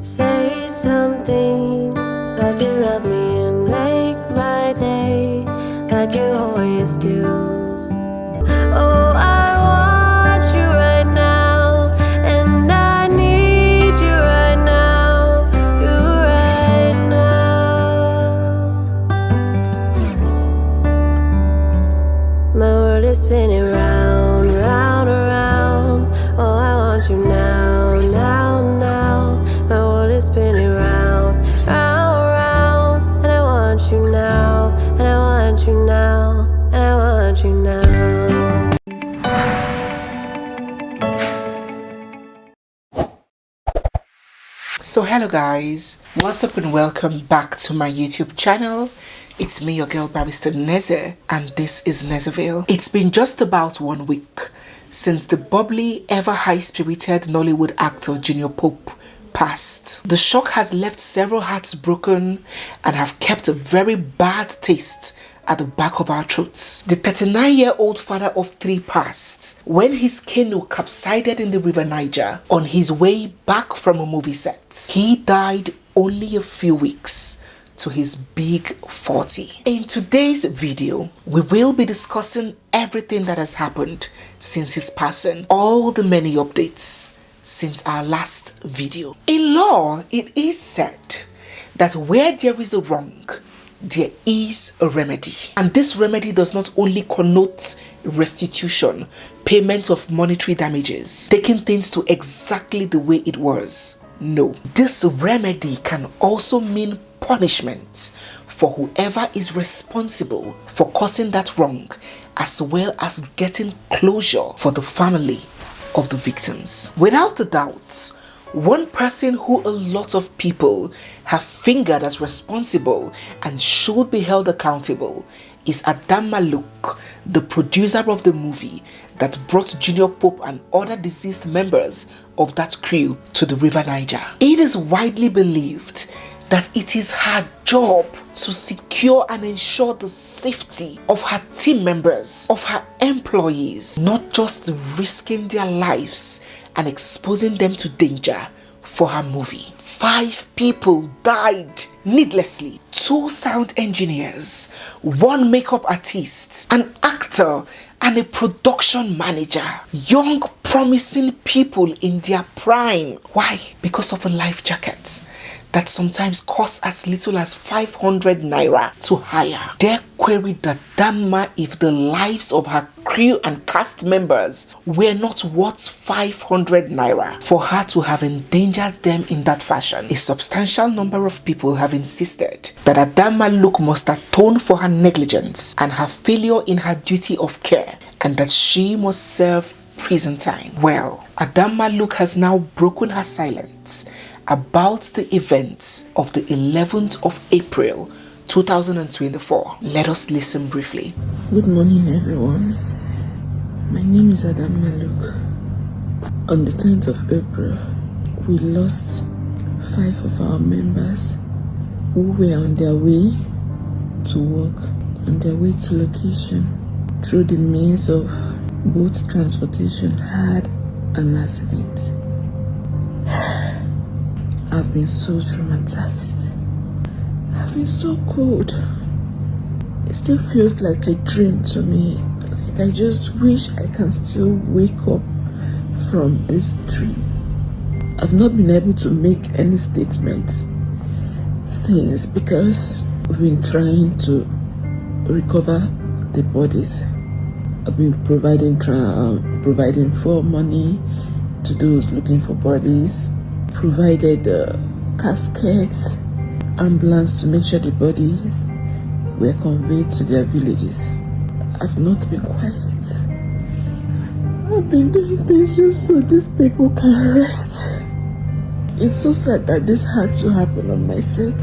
Say something like you love me and make my day like you always do. Oh, I want you right now, and I need you right now, you right now. My world is spinning round, round, around. Oh, I want you now, now, now. My world is spinning round, round, round. And I want you now, and I want you now, and I want you now. So hello guys, what's up and welcome back to my YouTube channel. It's me, your girl barrister Neze, and this is Nezeville. It's been just about 1 week since the bubbly, ever high-spirited Nollywood actor JNR Pope passed. The shock has left several hearts broken and have kept a very bad taste at the back of our throats. The 39-year-old father of 3 passed when his canoe capsized in the River Niger on his way back from a movie set. He died only a few weeks to his big 40. In today's video, we will be discussing everything that has happened since his passing, all the many updates since our last video. In law, it is said that where there is a wrong, there is a remedy. And this remedy does not only connote restitution, payment of monetary damages, taking things to exactly the way it was. No, this remedy can also mean punishment for whoever is responsible for causing that wrong, as well as getting closure for the family of the victims. Without a doubt, one person who a lot of people have fingered as responsible and should be held accountable is Adam Maluk, the producer of the movie that brought JNR Pope and other deceased members of that crew to the River Niger. It is widely believed that it is her job to secure and ensure the safety of her team members, of her employees, not just risking their lives and exposing them to danger for her movie. 5 people died needlessly. 2 sound engineers, 1 makeup artist, an actor, and a production manager. Young, promising people in their prime. Why? Because of a life jacket that sometimes costs as little as 500 naira to hire. They queried the Dama if the lives of her crew and cast members were not worth 500 naira for her to have endangered them in that fashion. A substantial number of people have insisted that Adam Maluk must atone for her negligence and her failure in her duty of care, and that she must serve prison time. Well, Adam Maluk has now broken her silence about the events of the 11th of April 2024. Let us listen briefly. Good morning, everyone. My name is Adam Maluk. On the 10th of April, we lost 5 of our members who were on their way to work, on their way to location, through the means of boat transportation, had an accident. I've been so traumatized. I've been so cold. It still feels like a dream to me. Like I just wish I can still wake up from this dream. I've not been able to make any statements since, because we've been trying to recover the bodies. I've been providing for money to those looking for bodies, provided caskets, ambulance to make sure the bodies were conveyed to their villages. I've not been quiet. I've been doing this just so these people can rest. It's so sad that this had to happen on my set.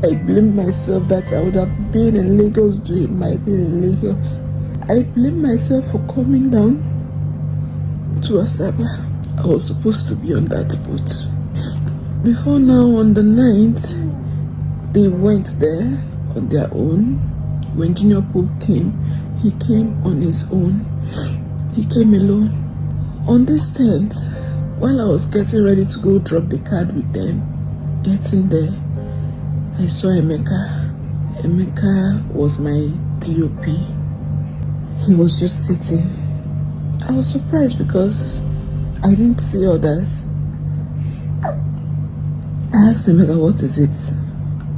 I blame myself that I would have been in Lagos doing my thing in Lagos. I blame myself for coming down to Asaba. I was supposed to be on that boat. Before now, on the 9th, they went there on their own. When JNR Pope came, he came on his own. He came alone. On this 10th, While I was getting ready to go drop the card with them, getting there, I saw Emeka. Emeka was my DOP. He was just sitting. I was surprised because I didn't see others. I asked Emeka, what is it?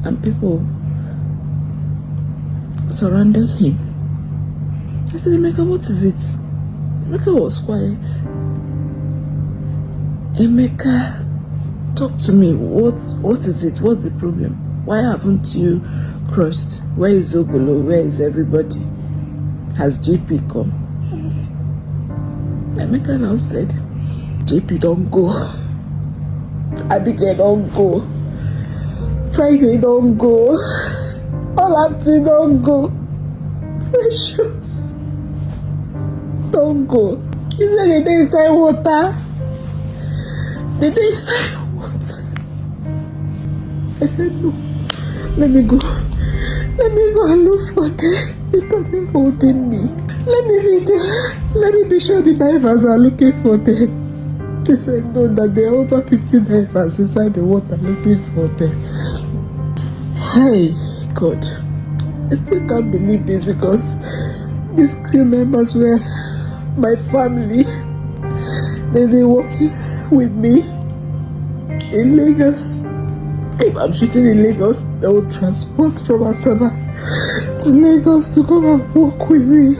And people surrounded him. I said, Emeka, what is it? Emeka was quiet. Emeka, talk to me. What is it? What's the problem? Why haven't you crossed? Where is Ogolo? Where is everybody? Has JP come? Emeka now said, JP don't go. Abigail don't go. Friday don't go. Olati don't go. Precious don't go. He said the day inside water. The day inside water. I said no. Let me go. Let me go and look for them. He started holding me. Let me be there. Let me be sure the divers are looking for them. They said no, that there are over 50 divers inside the water looking for them. Hey, God. I still can't believe this because these crew members were my family. They've been working with me in Lagos. If I'm shooting in Lagos, they will transport from Asaba to Lagos to come and work with me.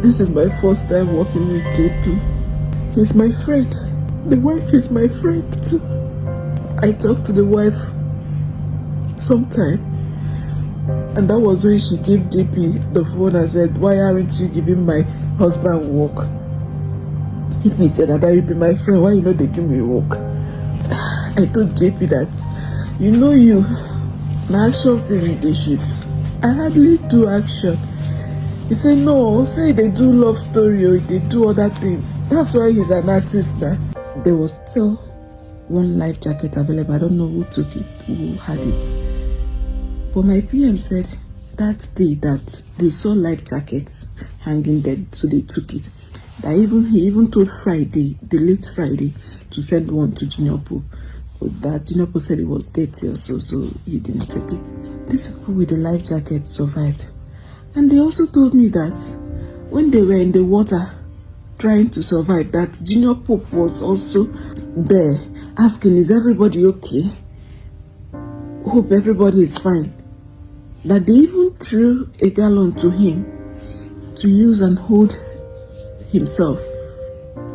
This is my first time working with JP. He's my friend. The wife is my friend too. I talked to the wife sometime, and that was when she gave JP the phone and said, why aren't you giving my husband work? JP said, Ada, you be my friend, why you know they give me work? I told JP that, you know you, my action film they shoot. I hardly do action. He said, no, say they do love story or they do other things. That's why he's an artist now. There was still one life jacket available. I don't know who took it, who had it. But my PM said that day that they saw life jackets hanging there, so they took it. That he even told Friday, the late Friday, to send one to JNR POPE. But that JNR POPE said it was dirty or so he didn't take it. These people with the life jacket survived. And they also told me that when they were in the water trying to survive, that JNR POPE was also there asking, is everybody okay? Hope everybody is fine. That they even threw a gallon to him to use and hold himself,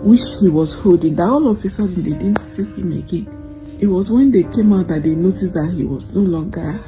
which he was holding. That all of a sudden they didn't see him again. It was when they came out that they noticed that he was no longer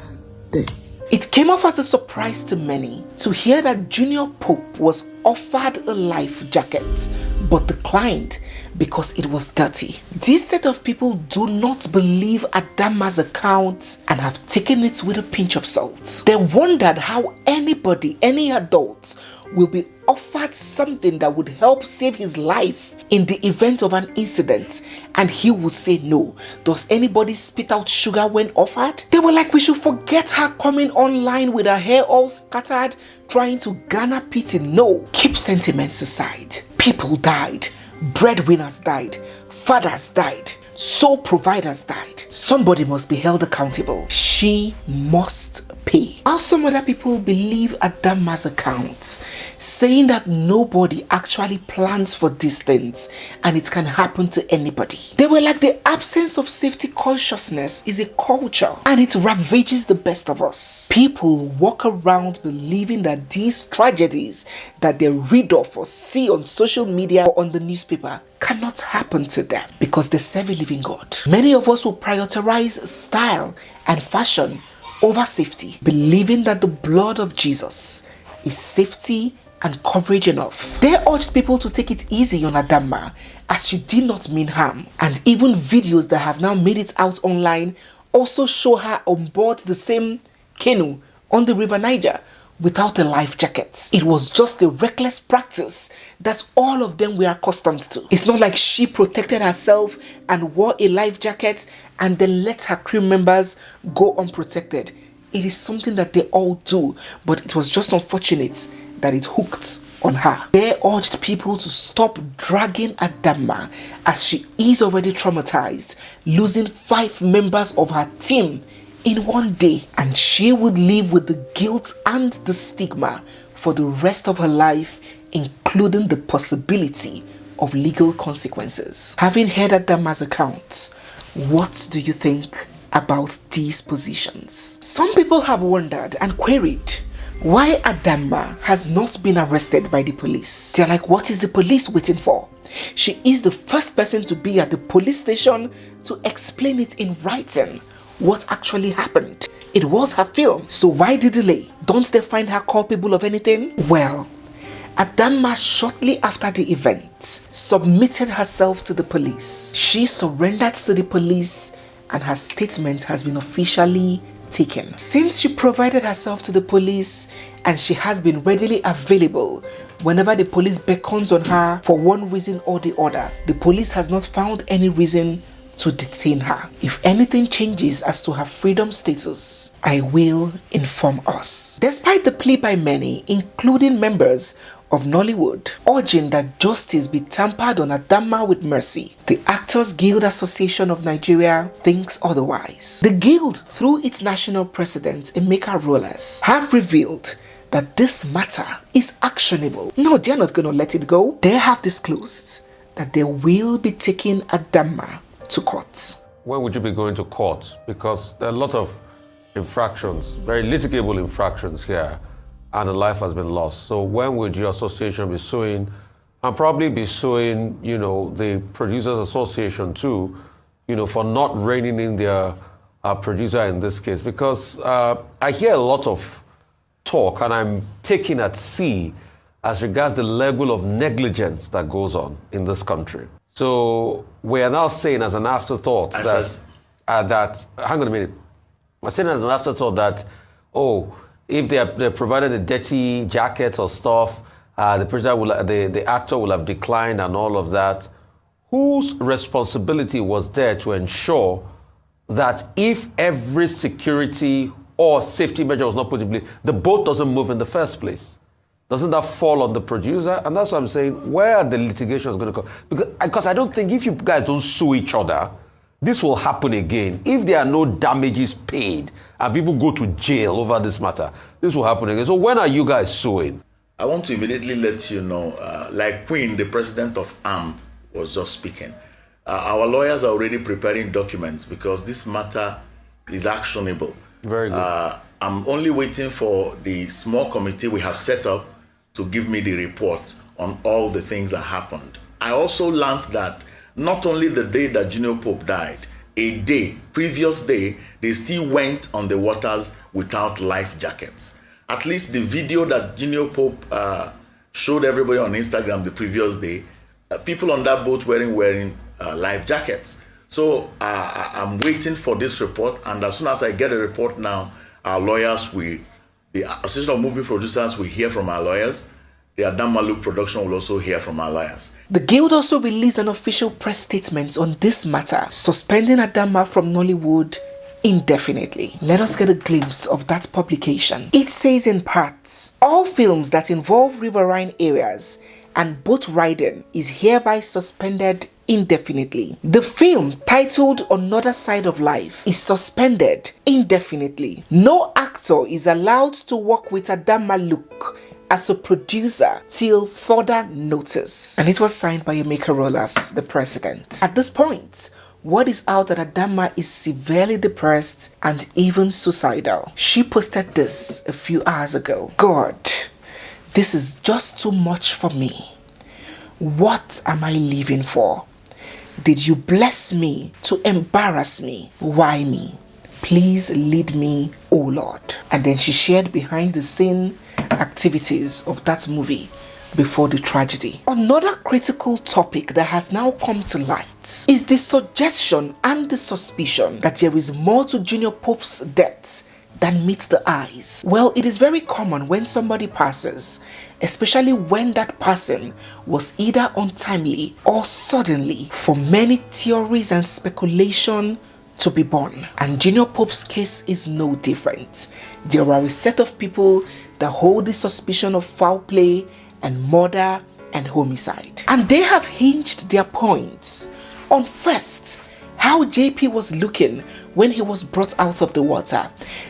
there. It came off as a surprise to many to hear that JNR POPE was offered a life jacket but declined because it was dirty. This set of people do not believe Adama's account and have taken it with a pinch of salt. They wondered how anybody, any adult, will be offered something that would help save his life in the event of an incident, and he would say no. Does anybody spit out sugar when offered? They were like, we should forget her coming online with her hair all scattered, trying to garner pity. No, keep sentiments aside. People died, breadwinners died, fathers died, sole providers died. Somebody must be held accountable. She must pay. While some other people believe Adama's account, saying that nobody actually plans for these things and it can happen to anybody. They were like, the absence of safety consciousness is a culture and it ravages the best of us. People walk around believing that these tragedies that they read of or see on social media or on the newspaper cannot happen to them because they serve a living God. Many of us will prioritize style and fashion over safety, believing that the blood of Jesus is safety and coverage enough. They urged people to take it easy on Adama as she did not mean harm, and even videos that have now made it out online also show her on board the same canoe on the River Niger without a life jacket. It was just a reckless practice that all of them were accustomed to. It's not like she protected herself and wore a life jacket and then let her crew members go unprotected. It is something that they all do, but it was just unfortunate that it hooked on her. They urged people to stop dragging Adamma as she is already traumatized, losing 5 members of her team in one day, and she would live with the guilt and the stigma for the rest of her life, including the possibility of legal consequences. Having heard Adamma's account, what do you think about these positions? Some people have wondered and queried why Adamma has not been arrested by the police. They're like, what is the police waiting for? She is the first person to be at the police station to explain it in writing what actually happened. It was her film, so why the delay? Don't they find her culpable of anything? Well, Adamma, shortly after the event, submitted herself to the police. She surrendered to the police and her statement has been officially taken. Since she provided herself to the police and she has been readily available whenever the police beckons on her for one reason or the other, the police has not found any reason to detain her. If anything changes as to her freedom status, I will inform us. Despite the plea by many, including members of Nollywood, urging that justice be tampered on Adamma with mercy, the Actors Guild Association of Nigeria thinks otherwise. The guild, through its national president, Emeka Rollas, have revealed that this matter is actionable. No, they're not going to let it go. They have disclosed that they will be taking Adamma to court. When would you be going to court? Because there are a lot of infractions, very litigable infractions here, and a life has been lost. So when would your association be suing, and probably be suing, the Producers Association too, for not reining in their producer in this case? Because I hear a lot of talk, and I'm taking at sea as regards the level of negligence that goes on in this country. So we are now saying as an afterthought that hang on a minute, we're saying as an afterthought that, if they provided a dirty jacket or stuff, the actor will have declined and all of that. Whose responsibility was there to ensure that if every security or safety measure was not put in place, the boat doesn't move in the first place? Doesn't that fall on the producer? And that's what I'm saying. Where are the litigations going to come? Because I don't think if you guys don't sue each other, this will happen again. If there are no damages paid and people go to jail over this matter, this will happen again. So when are you guys suing? I want to immediately let you know, like Queen, the president of AM, was just speaking. Our lawyers are already preparing documents because this matter is actionable. Very good. I'm only waiting for the small committee we have set up to give me the report on all the things that happened. I also learned that not only the day that Junior Pope died, previous day, they still went on the waters without life jackets. At least the video that Junior Pope showed everybody on Instagram the previous day, people on that boat wearing life jackets. So I'm waiting for this report, and as soon as I get a report now, our lawyers, the Association of Movie Producers, will hear from our lawyers. The Adamma Look production will also hear from our lawyers. The guild also released an official press statement on this matter, suspending Adamma from Nollywood indefinitely. Let us get a glimpse of that publication. It says in parts, all films that involve riverine areas and boat riding is hereby suspended indefinitely. The film, titled Another Side of Life, is suspended indefinitely. No actor is allowed to work with Adamma Look as a producer till further notice. And it was signed by Emeka Rollas, the president. At this point, word is out that Adamma is severely depressed and even suicidal. She posted this a few hours ago. God, this is just too much for me. What am I living for? Did you bless me to embarrass me? Why me? Please lead me, O Lord. And then she shared behind the scene activities of that movie before the tragedy. Another critical topic that has now come to light is the suggestion and the suspicion that there is more to Junior Pope's death than meets the eyes. Well, it is very common when somebody passes, especially when that person was either untimely or suddenly, for many theories and speculation to be born. And Junior Pope's case is no different. There are a set of people that hold the suspicion of foul play and murder and homicide. And they have hinged their points on first, how JP was looking when he was brought out of the water.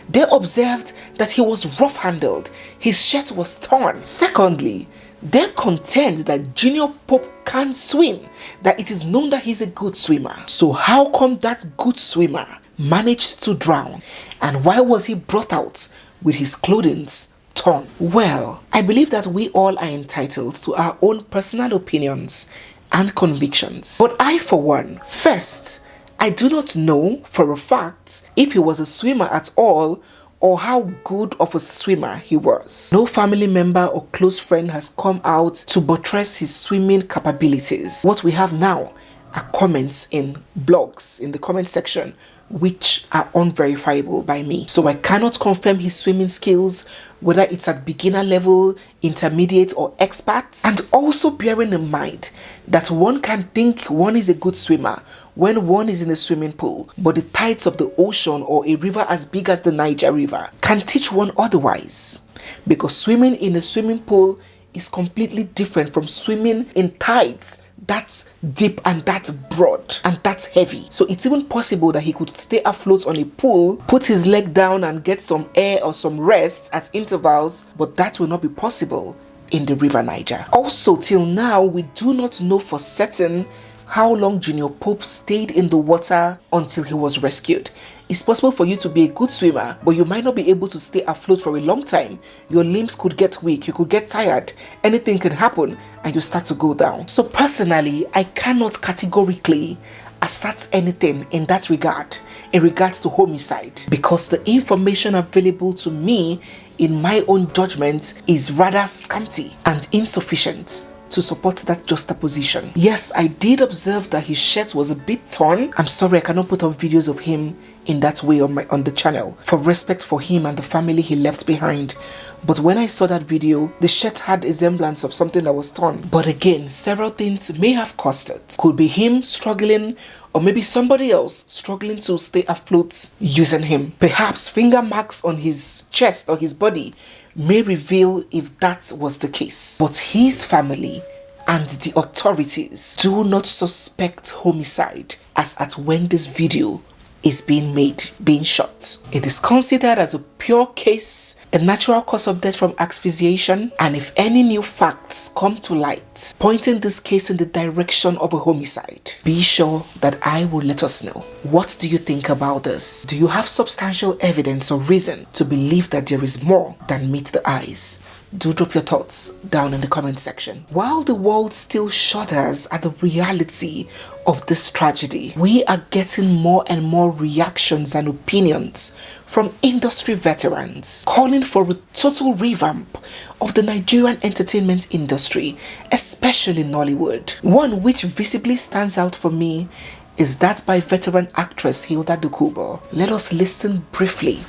They observed that he was rough-handled, his shirt was torn. Secondly, they contend that Junior Pope can swim, that it is known that he's a good swimmer. So how come that good swimmer managed to drown, and why was he brought out with his clothing torn? Well, I believe that we all are entitled to our own personal opinions and convictions. But I, for one, first, I do not know for a fact if he was a swimmer at all or how good of a swimmer he was. No family member or close friend has come out to buttress his swimming capabilities. What we have now are comments in blogs in the comment section which are unverifiable by me. So I cannot confirm his swimming skills, whether it's at beginner level, intermediate or expert. And also bearing in mind that one can think one is a good swimmer when one is in a swimming pool, but the tides of the ocean or a river as big as the Niger River can teach one otherwise. Because swimming in a swimming pool is completely different from swimming in tides that's deep and that's broad and that's heavy. So it's even possible that he could stay afloat on a pool, put his leg down and get some air or some rest at intervals, but that will not be possible in the River Niger. Also, till now, we do not know for certain how long Junior Pope stayed in the water until he was rescued. It's possible for you to be a good swimmer, but you might not be able to stay afloat for a long time. Your limbs could get weak, you could get tired, anything can happen and you start to go down. So personally, I cannot categorically assert anything in that regard, in regards to homicide, because the information available to me in my own judgment is rather scanty and insufficient to support that juxtaposition. Yes, I did observe that his shirt was a bit torn. I'm sorry I cannot put up videos of him in that way on the channel, for respect for him and the family he left behind. But when I saw that video, the shirt had a semblance of something that was torn. But again, several things may have caused it. Could be him struggling, or maybe somebody else struggling to stay afloat using him. Perhaps finger marks on his chest or his body may reveal if that was the case. But his family and the authorities do not suspect homicide as at when this video is being shot. It is considered as a pure case, a natural cause of death from asphyxiation, and if any new facts come to light pointing this case in the direction of a homicide, be sure that I will let us know. What do you think about this? Do you have substantial evidence or reason to believe that there is more than meets the eyes? Do drop your thoughts down in the comment section. While the world still shudders at the reality of this tragedy, we are getting more and more reactions and opinions from industry veterans calling for a total revamp of the Nigerian entertainment industry, especially Nollywood. One which visibly stands out for me is that by veteran actress Hilda Dokubo. Let us listen briefly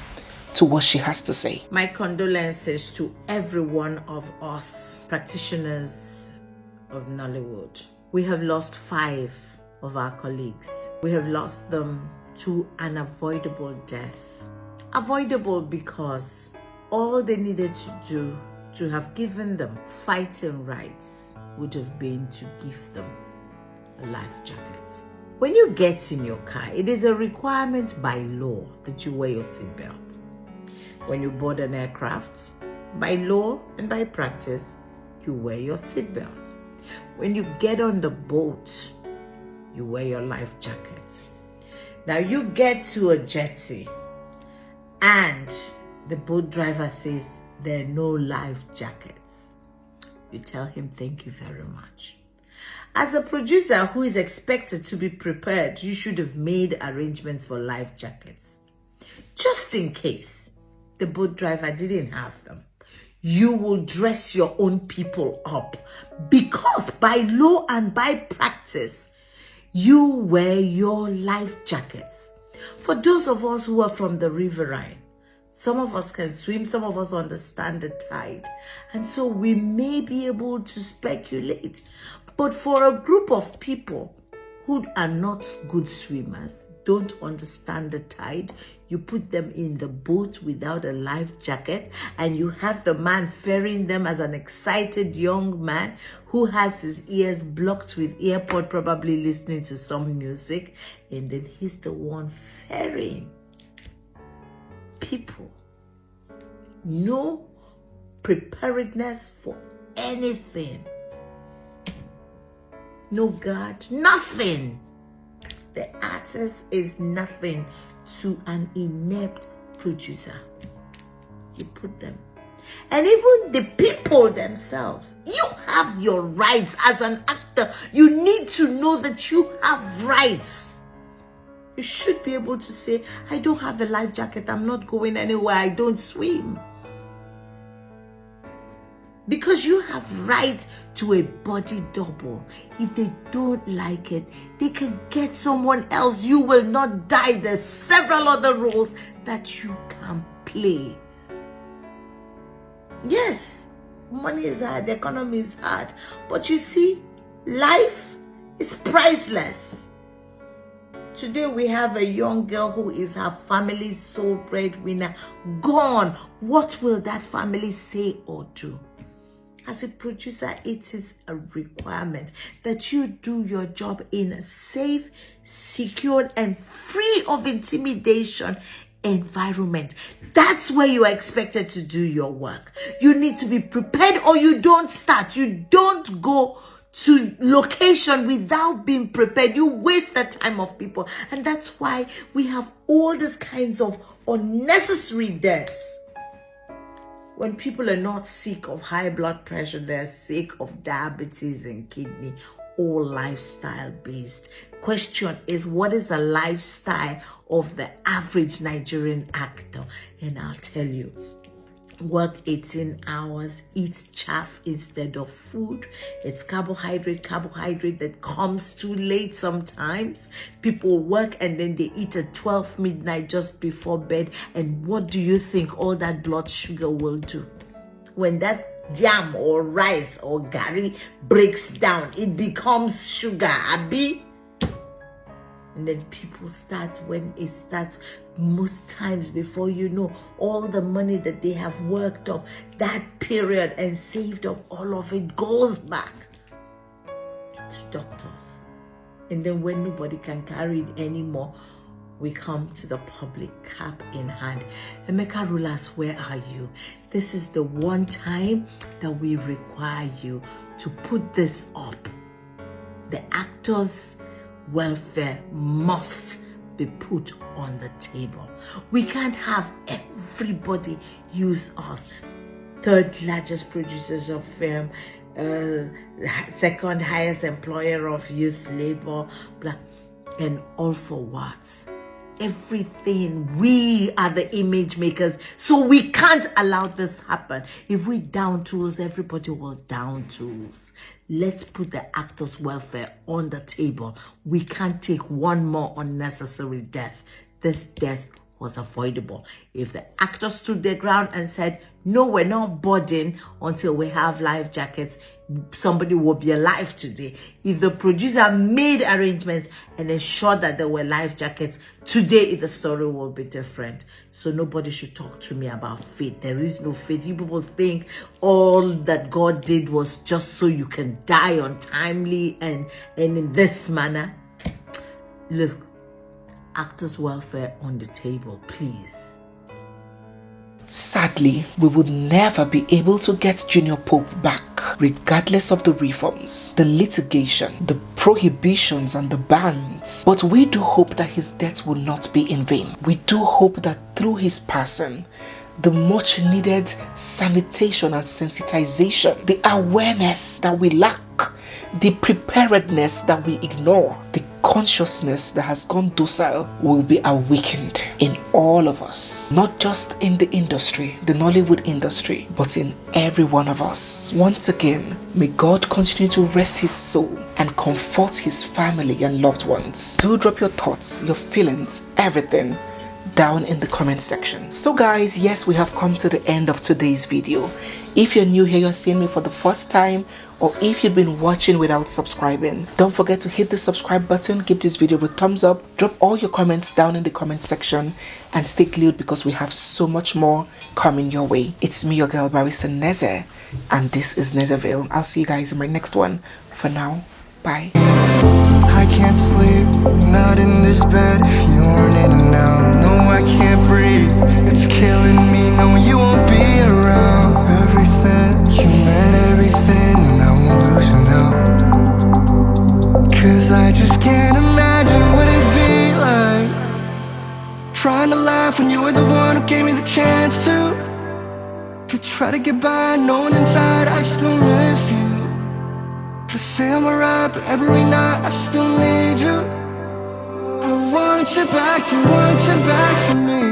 to what she has to say. My condolences to every one of us practitioners of Nollywood. We have lost 5 of our colleagues. We have lost them to an avoidable death. Avoidable because all they needed to do to have given them fighting rights would have been to give them a life jacket. When you get in your car, it is a requirement by law that you wear your seatbelt. When you board an aircraft, by law and by practice, you wear your seatbelt. When you get on the boat, you wear your life jacket. Now you get to a jetty and the boat driver says there are no life jackets. You tell him thank you very much. As a producer who is expected to be prepared, you should have made arrangements for life jackets, just in case the boat driver didn't have them. You will dress your own people up because by law and by practice, you wear your life jackets. For those of us who are from the riverine, some of us can swim, some of us understand the tide, and so we may be able to speculate. But for a group of people who are not good swimmers, don't understand the tide. You put them in the boat without a life jacket, and you have the man ferrying them as an excited young man who has his ears blocked with earpod, probably listening to some music, and then he's the one ferrying people. No preparedness for anything. No guard, nothing. The artist is nothing to an inept producer. You put them. And even the people themselves, you have your rights as an actor. You need to know that you have rights. You should be able to say, I don't have a life jacket. I'm not going anywhere. I don't swim. Because you have right to a body double. If they don't like it, they can get someone else. You will not die. There's several other roles that you can play. Yes, money is hard, the economy is hard. But you see, life is priceless. Today we have a young girl who is her family's sole breadwinner. Gone. What will that family say or do? As a producer, it is a requirement that you do your job in a safe, secured, and free of intimidation environment. That's where you are expected to do your work. You need to be prepared, or you don't start. You don't go to location without being prepared. You waste the time of people. And that's why we have all these kinds of unnecessary deaths. When people are not sick of high blood pressure, they're sick of diabetes and kidney, all lifestyle based. Question is, what is the lifestyle of the average Nigerian actor? And I'll tell you, work 18 hours, eat chaff instead of food. It's carbohydrate that comes too late sometimes. People work and then they eat at 12 midnight just before bed. And what do you think all that blood sugar will do? When that yam or rice or gari breaks down, it becomes sugar, abi? And then people start, when it starts, most times before you know, all the money that they have worked up that period and saved up, all of it goes back to doctors. And then when nobody can carry it anymore, we come to the public, cap in hand. Emeka rulers, where are you? This is the one time that we require you to put this up. The actors' welfare must be put on the table. We can't have everybody use us. Third largest producers of film, second highest employer of youth labor, blah, and all for what? Everything. We are the image makers, so we can't allow this happen. If we down tools, everybody will down tools. Let's put the actors' welfare on the table. We can't take one more unnecessary death. This death was avoidable. If the actors stood their ground and said, no, we're not boarding until we have life jackets, somebody will be alive today. If the producer made arrangements and ensured that there were life jackets, today the story will be different. So nobody should talk to me about faith. There is no faith. You people think all that God did was just so you can die untimely and in this manner. Look, actors' welfare on the table, please. Sadly, we would never be able to get Junior Pope back, regardless of the reforms, the litigation, the prohibitions and the bans. But we do hope that his death will not be in vain. We do hope that through his passing, the much needed sanitation and sensitization, the awareness that we lack, the preparedness that we ignore, the consciousness that has gone docile will be awakened in all of us, not just in the industry, the Nollywood industry, but in every one of us. Once again, may God continue to rest his soul and comfort his family and loved ones. Do drop your thoughts, your feelings, everything down in the comment section. So guys, yes, we have come to the end of today's video. If you're new here, you're seeing me for the first time, or if you've been watching without subscribing, don't forget to hit the subscribe button, give this video a thumbs up, drop all your comments down in the comment section, and stay glued because we have so much more coming your way. It's me, your girl Barrister Neze, and this is Nezeville. I'll see you guys in my next one. For now, bye. I can't sleep, not in this bed if you aren't in and out. No, I can't breathe, it's killing me. No, you won't be around. Everything, you meant everything, and I won't lose you now. Cause I just can't imagine what it'd be like trying to laugh when you were the one who gave me the chance to try to get by, knowing inside I still miss you. To say I'm alright, but every night I still need you. I want you back to me.